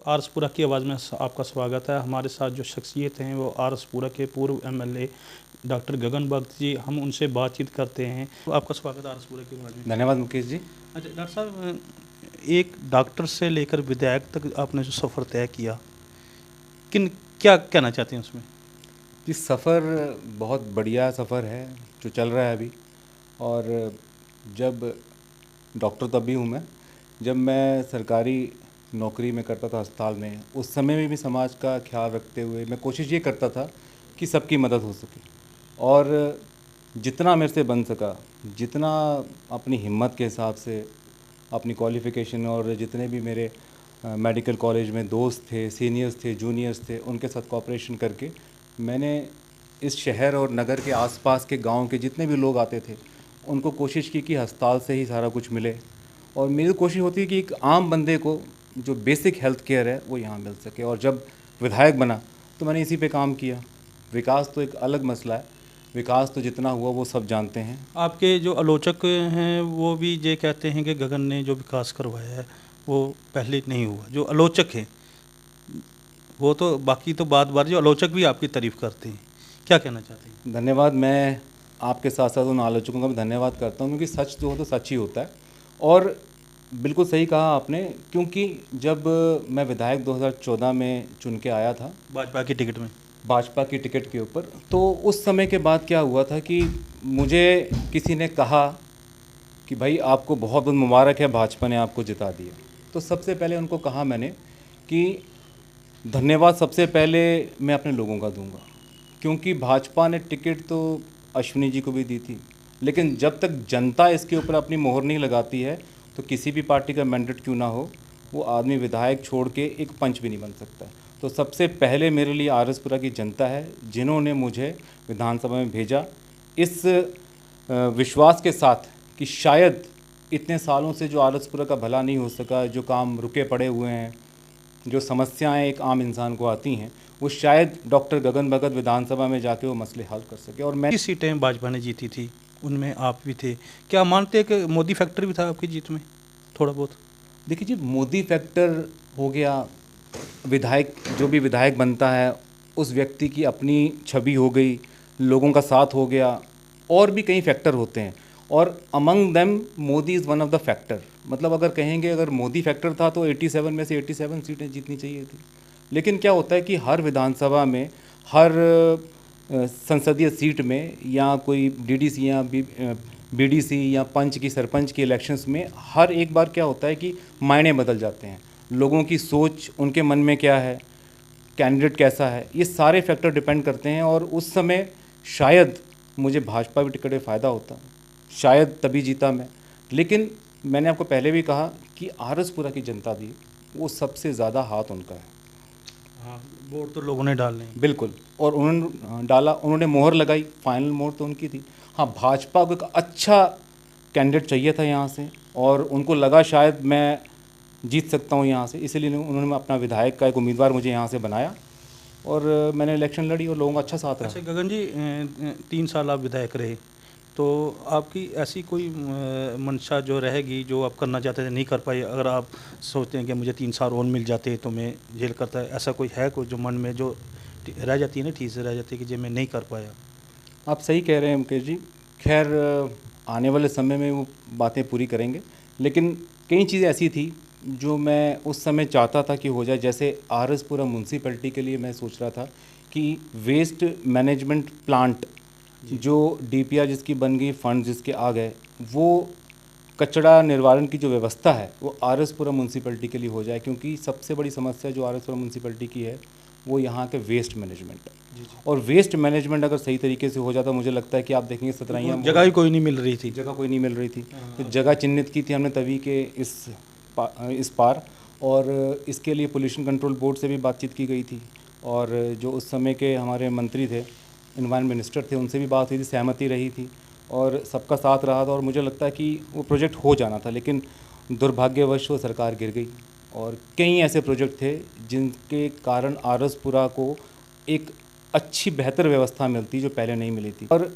आरसपुरा की आवाज़ में आपका स्वागत है। हमारे साथ जो शख्सियत हैं वो आरसपुरा के पूर्व एमएलए डॉक्टर गगन भगत जी, हम उनसे बातचीत करते हैं। तो आपका स्वागत है आरसपुरा की आवाज़ में। धन्यवाद मुकेश जी। अच्छा डॉक्टर साहब, एक डॉक्टर से लेकर विधायक तक आपने जो सफ़र तय किया, क्या कहना चाहते हैं उसमें? ये सफ़र बहुत बढ़िया सफ़र है जो चल रहा है अभी। और जब डॉक्टर तब भी हूँ मैं, जब मैं सरकारी नौकरी में करता था अस्पताल में, उस समय में भी समाज का ख्याल रखते हुए मैं कोशिश ये करता था कि सबकी मदद हो सके। और जितना मेरे से बन सका, जितना अपनी हिम्मत के हिसाब से, अपनी क्वालिफ़िकेशन और जितने भी मेरे मेडिकल कॉलेज में दोस्त थे, सीनियर्स थे, जूनियर्स थे, उनके साथ कोऑपरेशन करके मैंने इस शहर और नगर के आसपास के गांव के जितने भी लोग आते थे उनको कोशिश की कि अस्पताल से ही सारा कुछ मिले। और मेरी कोशिश होती है कि एक आम बंदे को जो बेसिक हेल्थ केयर है वो यहाँ मिल सके। और जब विधायक बना तो मैंने इसी पे काम किया। विकास तो एक अलग मसला है, विकास तो जितना हुआ वो सब जानते हैं। आपके जो आलोचक हैं वो भी ये कहते हैं कि गगन ने जो विकास करवाया है वो पहले नहीं हुआ। जो आलोचक हैं वो तो बाकी तो बात जो आलोचक भी आपकी तारीफ़ करते हैं, क्या कहना चाहते हैं? धन्यवाद। मैं आपके साथ साथ उन आलोचकों का भी धन्यवाद करता हूँ, क्योंकि सच जो हो तो सच ही होता है। और बिल्कुल सही कहा आपने, क्योंकि जब मैं विधायक 2014 में चुन के आया था भाजपा की टिकट में, भाजपा की टिकट के ऊपर, तो उस समय के बाद क्या हुआ था कि मुझे किसी ने कहा कि भाई आपको बहुत बहुत मुबारक है, भाजपा ने आपको जिता दिया। तो सबसे पहले उनको कहा मैंने कि धन्यवाद सबसे पहले मैं अपने लोगों का दूंगा, क्योंकि भाजपा ने टिकट तो अश्विनी जी को भी दी थी, लेकिन जब तक जनता इसके ऊपर अपनी मोहर नहीं लगाती है तो किसी भी पार्टी का मैंडेट क्यों ना हो, वो आदमी विधायक छोड़ के एक पंच भी नहीं बन सकता। तो सबसे पहले मेरे लिए आरसपुरा की जनता है, जिन्होंने मुझे विधानसभा में भेजा इस विश्वास के साथ कि शायद इतने सालों से जो आरसपुरा का भला नहीं हो सका, जो काम रुके पड़े हुए हैं, जो समस्याएं एक आम इंसान को आती हैं, वो शायद डॉक्टर गगन भगत विधानसभा में जाके वो मसले हल कर सके। और मैं 30 सीटें भाजपा ने जीती थी, उनमें आप भी थे। क्या मानते हैं कि मोदी फैक्टर भी था आपकी जीत में थोड़ा बहुत? देखिए जी, मोदी फैक्टर हो गया, विधायक जो भी विधायक बनता है उस व्यक्ति की अपनी छवि हो गई, लोगों का साथ हो गया, और भी कई फैक्टर होते हैं। और among them Modi is one of the factor. मतलब अगर कहेंगे अगर मोदी फैक्टर था तो 87 में से 87 सीटें जीतनी चाहिए थी। लेकिन क्या होता है कि हर विधानसभा में, हर संसदीय सीट में, या कोई डीडीसी या बीडीसी या पंच की, सरपंच की इलेक्शंस में हर एक बार क्या होता है कि मायने बदल जाते हैं। लोगों की सोच, उनके मन में क्या है, कैंडिडेट कैसा है, ये सारे फैक्टर डिपेंड करते हैं। और उस समय शायद मुझे भाजपा की टिकट में फ़ायदा होता, शायद तभी जीता मैं। लेकिन मैंने आपको पहले भी कहा कि आरसपुरा की जनता भी, वो सबसे ज़्यादा हाथ उनका है। हाँ, वोट तो लोगों ने डालने हैं। बिल्कुल। और उन्होंने डाला, उन्होंने मोहर लगाई, फाइनल मोहर तो उनकी थी। हाँ, भाजपा को एक अच्छा कैंडिडेट चाहिए था यहाँ से, और उनको लगा शायद मैं जीत सकता हूँ यहाँ से, इसीलिए उन्होंने अपना विधायक का एक उम्मीदवार मुझे यहाँ से बनाया और मैंने इलेक्शन लड़ी और लोगों का अच्छा साथ रहा। अच्छा गगन जी, 3 साल आप विधायक रहे, तो आपकी ऐसी कोई मंशा जो रहेगी जो आप करना चाहते थे नहीं कर पाए, अगर आप सोचते हैं कि मुझे 3 साल और मिल जाते तो मैं जेल करता, ऐसा कोई है कोई जो मन में जो रह जाती है ना, ठीक से रह जाती है कि जो मैं नहीं कर पाया? आप सही कह रहे हैं मुकेश जी। खैर, आने वाले समय में वो बातें पूरी करेंगे, लेकिन कई चीज़ें ऐसी थी जो मैं उस समय चाहता था कि हो जाए। जैसे आरसपुरा म्यूनसिपैलिटी के लिए मैं सोच रहा था कि वेस्ट मैनेजमेंट प्लांट, जो डीपीआर जिसकी बन गई, फंड जिसके आ गए, वो कचरा निवारण की जो व्यवस्था है वो आरसपुरा म्यूनसिपैलिटी के लिए हो जाए। क्योंकि सबसे बड़ी समस्या जो आरसपुरा म्यूनसिपैलिटी की है वो यहाँ के वेस्ट मैनेजमेंट है। और वेस्ट मैनेजमेंट अगर सही तरीके से हो जाता, मुझे लगता है कि आप देखेंगे सतराइयाँ जगह ही कोई नहीं मिल रही थी, जगह कोई नहीं मिल रही थी। तो जगह चिन्हित की थी हमने तभी के इस पार, और इसके लिए पोल्यूशन कंट्रोल बोर्ड से भी बातचीत की गई थी। और जो उस समय के हमारे मंत्री थे, इन्वायरमेंट मिनिस्टर थे, उनसे भी बात हुई थी, सहमति रही थी और सबका साथ रहा था। और मुझे लगता है कि वो प्रोजेक्ट हो जाना था, लेकिन दुर्भाग्यवश वो सरकार गिर गई। और कई ऐसे प्रोजेक्ट थे जिनके कारण आरसपुरा को एक अच्छी बेहतर व्यवस्था मिलती जो पहले नहीं मिली थी। और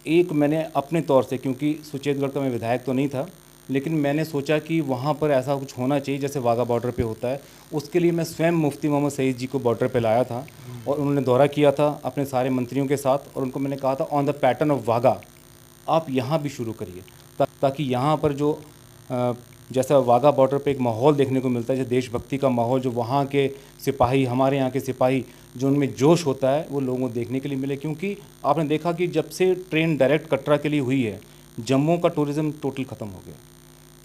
एक मैंने अपने तौर से, क्योंकि सुचेतगढ़ का मैं विधायक तो नहीं था, लेकिन मैंने सोचा कि वहाँ पर ऐसा कुछ होना चाहिए जैसे वाघा बॉर्डर पे होता है। उसके लिए मैं स्वयं मुफ्ती मोहम्मद सईद जी को बॉर्डर पे लाया था और उन्होंने दौरा किया था अपने सारे मंत्रियों के साथ, और उनको मैंने कहा था on the pattern of Wagah आप यहाँ भी शुरू करिए, ताकि यहाँ पर जो जैसा वाघा बॉर्डर पे एक माहौल देखने को मिलता है, जो देशभक्ति का माहौल, जो वहाँ के सिपाही, हमारे यहाँ के सिपाही, जो उनमें जोश होता है, वो लोगों को देखने के लिए मिले। क्योंकि आपने देखा कि जब से ट्रेन डायरेक्ट कटरा के लिए हुई है, जम्मू का टूरिज़्म टोटल ख़त्म हो गया,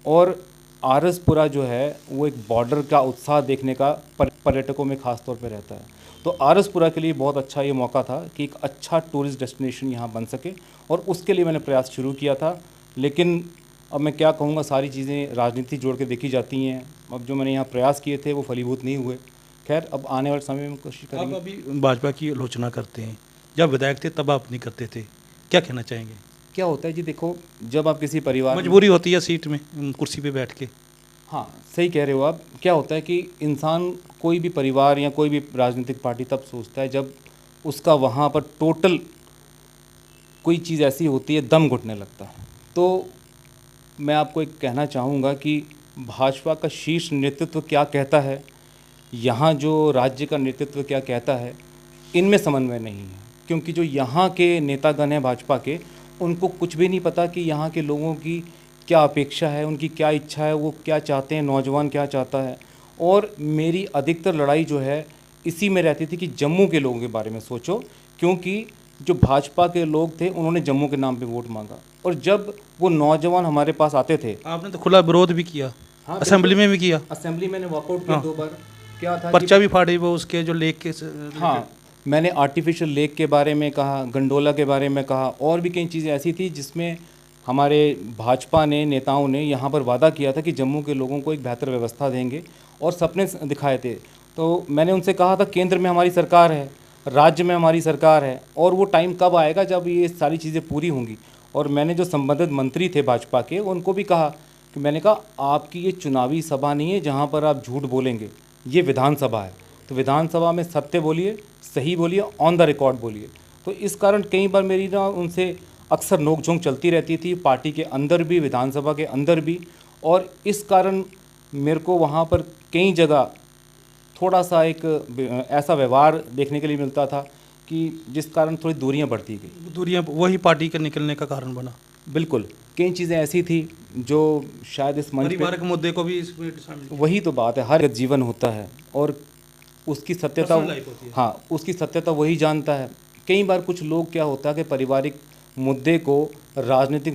और आरसपुरा जो है वो एक बॉर्डर का उत्साह देखने का पर्यटकों में ख़ास तौर पे रहता है। तो आरसपुरा के लिए बहुत अच्छा ये मौका था कि एक अच्छा टूरिस्ट डेस्टिनेशन यहाँ बन सके, और उसके लिए मैंने प्रयास शुरू किया था। लेकिन अब मैं क्या कहूँगा, सारी चीज़ें राजनीति जोड़ के देखी जाती हैं। अब जो मैंने यहाँ प्रयास किए थे वो फलीभूत नहीं हुए। खैर, अब आने वाले समय में कोशिश आप करेंगे। अभी भाजपा की आलोचना करते हैं, जब विधायक थे तब आप नहीं करते थे, क्या कहना चाहेंगे? क्या होता है जी, देखो, जब आप किसी परिवार में, मजबूरी होती है सीट में, कुर्सी पे बैठ के। हाँ सही कह रहे हो आप। क्या होता है कि इंसान, कोई भी परिवार या कोई भी राजनीतिक पार्टी तब सोचता है जब उसका वहाँ पर टोटल कोई चीज़ ऐसी होती है, दम घुटने लगता है। तो मैं आपको एक कहना चाहूँगा कि भाजपा का शीर्ष नेतृत्व क्या कहता है, यहाँ जो राज्य का नेतृत्व क्या कहता है, इनमें समन्वय नहीं है। क्योंकि जो यहाँ के नेतागण हैं भाजपा के, उनको कुछ भी नहीं पता कि यहाँ के लोगों की क्या अपेक्षा है, उनकी क्या इच्छा है, वो क्या चाहते हैं, नौजवान क्या चाहता है। और मेरी अधिकतर लड़ाई जो है इसी में रहती थी कि जम्मू के लोगों के बारे में सोचो, क्योंकि जो भाजपा के लोग थे उन्होंने जम्मू के नाम पे वोट मांगा, और जब वो नौजवान हमारे पास आते थे, आपने तो खुला विरोध भी किया। हाँ, असेंबली में भी किया। असेंबली मैंने वॉकआउट किया हाँ। 2 बार। क्या था पर्चा भी फाड़े वो उसके जो लेक के हाँ, मैंने आर्टिफिशियल लेक के बारे में कहा, गंडोला के बारे में कहा, और भी कई चीज़ें ऐसी थी जिसमें हमारे भाजपा ने, नेताओं ने यहाँ पर वादा किया था कि जम्मू के लोगों को एक बेहतर व्यवस्था देंगे, और सपने दिखाए थे। तो मैंने उनसे कहा था केंद्र में हमारी सरकार है, राज्य में हमारी सरकार है, और वो टाइम कब आएगा जब ये सारी चीज़ें पूरी होंगी। और मैंने जो संबंधित मंत्री थे भाजपा के, उनको भी कहा कि मैंने कहा आपकी ये चुनावी सभा नहीं है जहाँ पर आप झूठ बोलेंगे, ये विधानसभा है। तो विधानसभा में सत्य बोलिए, सही बोलिए, ऑन द रिकॉर्ड बोलिए। तो इस कारण कई बार मेरी ना उनसे अक्सर नोकझोंक चलती रहती थी, पार्टी के अंदर भी, विधानसभा के अंदर भी, और इस कारण मेरे को वहाँ पर कई जगह थोड़ा सा एक ऐसा व्यवहार देखने के लिए मिलता था कि जिस कारण थोड़ी दूरियां बढ़ती गई। दूरियां वही पार्टी के निकलने का कारण बना। बिल्कुल, कई चीज़ें ऐसी थी जो शायद इस मंच पे, पारिवारिक मुद्दे को भी इसमें शामिल। वही तो बात है, हर एक जीवन होता है और उसकी सत्यता, Personal life होती है। हाँ, उसकी सत्यता वही जानता है। कई बार कुछ लोग क्या होता है कि पारिवारिक मुद्दे को राजनीतिक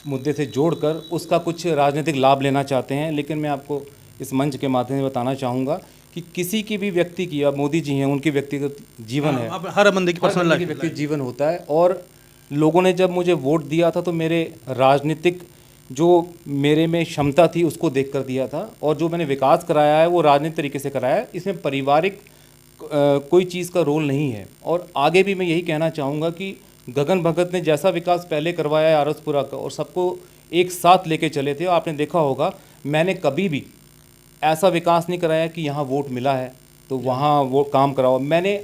मुद्दे से जोड़कर उसका कुछ राजनीतिक लाभ लेना चाहते हैं। लेकिन मैं आपको इस मंच के माध्यम से बताना चाहूँगा कि किसी की भी व्यक्ति की, अब मोदी जी हैं, उनकी व्यक्तिगत जीवन है, अब हर बंदे की पर्सनल लाइफ। व्यक्तिगत जीवन होता है। और लोगों ने जब मुझे वोट दिया था तो मेरे राजनीतिक जो मेरे में क्षमता थी उसको देख कर दिया था, और जो मैंने विकास कराया है वो राजनीतिक तरीके से कराया है। इसमें पारिवारिक कोई चीज़ का रोल नहीं है। और आगे भी मैं यही कहना चाहूँगा कि गगन भगत ने जैसा विकास पहले करवाया है आरसपुरा का, और सबको एक साथ लेके चले थे, आपने देखा होगा मैंने कभी भी ऐसा विकास नहीं कराया कि यहाँ वोट मिला है तो वहाँ वो काम कराओ। मैंने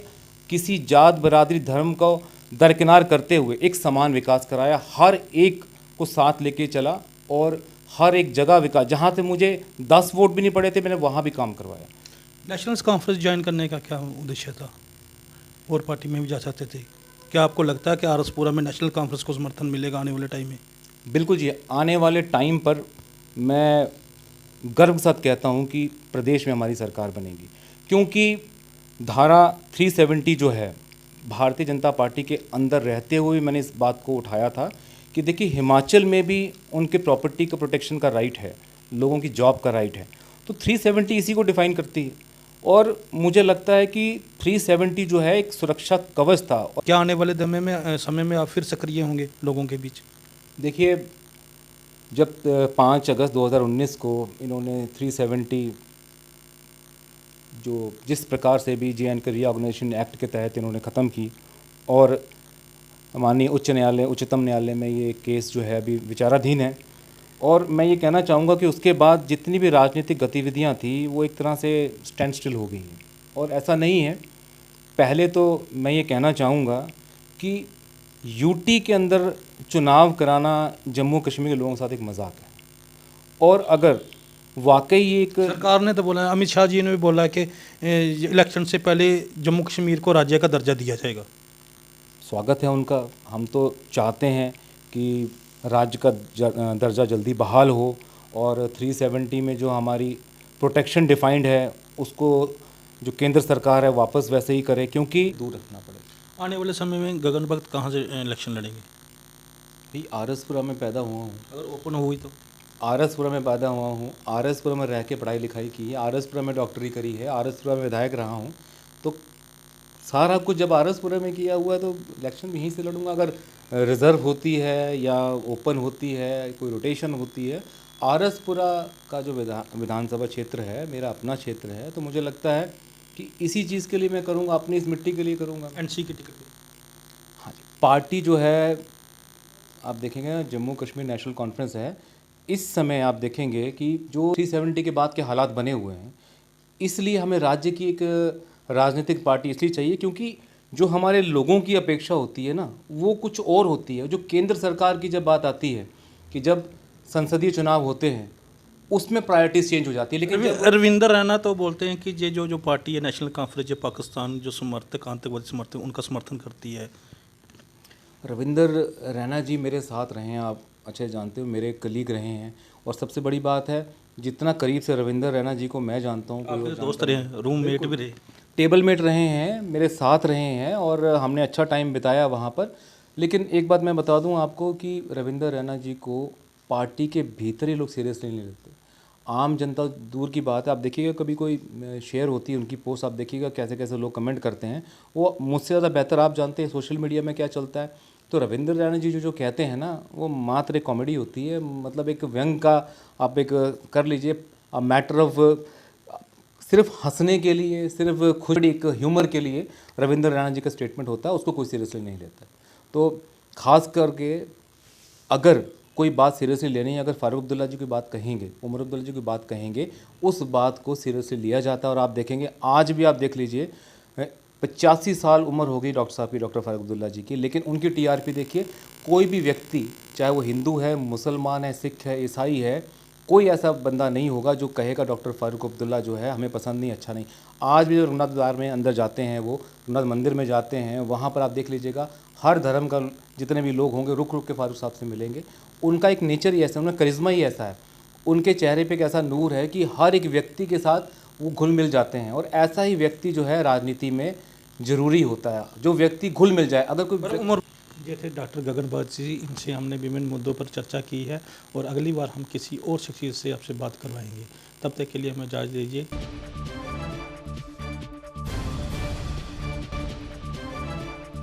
किसी जात, बरादरी, धर्म को दरकिनार करते हुए एक समान विकास कराया, हर एक को साथ लेके चला, और हर एक जगह विकास, जहाँ से मुझे 10 वोट भी नहीं पड़े थे मैंने वहाँ भी काम करवाया। नेशनल कॉन्फ्रेंस ज्वाइन करने का क्या उद्देश्य था? और पार्टी में भी जा सकते थे। क्या आपको लगता है कि आरसपुरा में नेशनल कॉन्फ्रेंस को समर्थन मिलेगा आने वाले टाइम में? बिल्कुल जी, आने वाले टाइम पर मैं गर्व के साथ कहता हूँ कि प्रदेश में हमारी सरकार बनेगी, क्योंकि धारा 370 जो है, भारतीय जनता पार्टी के अंदर रहते हुए मैंने इस बात को उठाया था कि देखिए हिमाचल में भी उनके प्रॉपर्टी का प्रोटेक्शन का राइट है, लोगों की जॉब का राइट है, तो 370 इसी को डिफ़ाइन करती है। और मुझे लगता है कि 370 जो है एक सुरक्षा कवच था। क्या आने वाले समय में आप फिर सक्रिय होंगे लोगों के बीच? देखिए, जब 5 अगस्त 2019 को इन्होंने 370 जो जिस प्रकार से भी जे.एंड.के रीऑर्गेनाइजेशन एक्ट के तहत इन्होंने ख़त्म की, और माननीय उच्चतम न्यायालय में ये केस जो है अभी विचाराधीन है, और मैं ये कहना चाहूँगा कि उसके बाद जितनी भी राजनीतिक गतिविधियाँ थी वो एक तरह से स्टैंड स्टिल हो गई हैं। और ऐसा नहीं है, पहले तो मैं ये कहना चाहूँगा कि यूटी के अंदर चुनाव कराना जम्मू कश्मीर के लोगों के साथ एक मजाक है। और अगर वाकई ये एक सरकार ने तो बोला है, अमित शाह जी ने भी बोला है कि इलेक्शन से पहले जम्मू कश्मीर को राज्य का दर्जा दिया जाएगा। स्वागत है उनका, हम तो चाहते हैं कि राज्य का दर्जा जल्दी बहाल हो और 370 में जो हमारी प्रोटेक्शन डिफाइंड है उसको जो केंद्र सरकार है वापस वैसे ही करे, क्योंकि दूर रखना पड़ेगा। आने वाले समय में गगन भगत कहाँ से इलेक्शन लड़ेंगे? भाई आरएसपुरा में पैदा हुआ हूँ, अगर ओपन हुई तो आरएसपुरा में पैदा हुआ हूँ, आरएसपुरा में रह के पढ़ाई लिखाई की है, आरएसपुरा में डॉक्टरी करी है, आरएसपुरा में विधायक रहा हूँ, तो सारा कुछ जब आरएसपुरा में किया हुआ है तो इलेक्शन भी यहीं से लड़ूंगा। अगर रिज़र्व होती है या ओपन होती है, कोई रोटेशन होती है, आरएसपुरा का जो विधानसभा क्षेत्र है मेरा अपना क्षेत्र है, तो मुझे लगता है कि इसी चीज़ के लिए मैं करूँगा, अपनी इस मिट्टी के लिए करूँगा। एनसी की टिकट पे? हाँ जी, पार्टी जो है आप देखेंगे ना, जम्मू कश्मीर नेशनल कॉन्फ्रेंस है, इस समय आप देखेंगे कि जो 370 के बाद के हालात बने हुए हैं, इसलिए हमें राज्य की एक राजनीतिक पार्टी इसलिए चाहिए क्योंकि जो हमारे लोगों की अपेक्षा होती है ना वो कुछ और होती है। जो केंद्र सरकार की जब बात आती है कि जब संसदीय चुनाव होते हैं उसमें प्रायोरिटीज चेंज हो जाती है, लेकिन रविंदर रैना तो बोलते हैं कि ये जो पार्टी है नेशनल कॉन्फ्रेंस, जो पाकिस्तान जो समर्थक आतंकवादी समर्थक उनका समर्थन करती है। रविंदर रैना जी मेरे साथ रहे हैं, आप अच्छे जानते हो, मेरे कलीग रहे हैं, और सबसे बड़ी बात है जितना करीब से रविंदर रैना जी को मैं जानता हूँ, कोई दोस्त रहे, रूममेट भी रहे, टेबल मेट रहे हैं, मेरे साथ रहे हैं और हमने अच्छा टाइम बिताया वहाँ पर। लेकिन एक बात मैं बता दूँ आपको कि रविंदर रैना जी को पार्टी के भीतर ही लोग सीरियसली नहीं लेते। आम जनता दूर की बात है, आप देखिएगा कभी कोई शेयर होती है उनकी पोस्ट, आप देखिएगा कैसे कैसे लोग कमेंट करते हैं, वो मुझसे ज़्यादा बेहतर आप जानते हैं सोशल मीडिया में क्या चलता है। तो रविंदर रैना जी जो कहते हैं ना वो मात्र एक कॉमेडी होती है, मतलब एक व्यंग का आप एक कर लीजिए, मैटर ऑफ सिर्फ हंसने के लिए, सिर्फ खुद एक ह्यूमर के लिए रविंदर रैना जी का स्टेटमेंट होता है, उसको कोई सीरियसली नहीं लेता। तो ख़ास करके अगर कोई बात सीरियसली लेनी है, अगर फ़ारूक अब्दुल्ला जी की बात कहेंगे, उमर अब्दुल्ला जी की बात कहेंगे, उस बात को सीरियसली लिया जाता है। और आप देखेंगे आज भी आप देख लीजिए 85 साल उम्र हो गई डॉक्टर साहब की, डॉक्टर फ़ारूक अब्दुल्ला जी की, लेकिन उनकी टीआरपी देखिए, कोई भी व्यक्ति चाहे वो हिंदू है, मुसलमान है, सिख है, ईसाई है, कोई ऐसा बंदा नहीं होगा जो कहेगा डॉक्टर फ़ारूक अब्दुल्ला जो है हमें पसंद नहीं, अच्छा नहीं। आज भी जो रघुनाथ द्वार में अंदर जाते हैं, वो रघुनाथ मंदिर में जाते हैं, वहाँ पर आप देख लीजिएगा हर धर्म का जितने भी लोग होंगे रुक रुक के फ़ारूक साहब से मिलेंगे। उनका एक नेचर ही ऐसा है, उनका करिश्मा ही ऐसा है, उनके चेहरे पे एक ऐसा नूर है कि हर एक व्यक्ति के साथ वो घुल मिल जाते हैं। और ऐसा ही व्यक्ति जो है राजनीति में ज़रूरी होता है, जो व्यक्ति घुल मिल जाए। अगर कोई उमर जैसे डॉक्टर गगन भगत जी, इनसे हमने विभिन्न मुद्दों पर चर्चा की है और अगली बार हम किसी और शख्सियत से आपसे बात करवाएंगे। तब तक के लिए हमें इजाज़त दीजिए।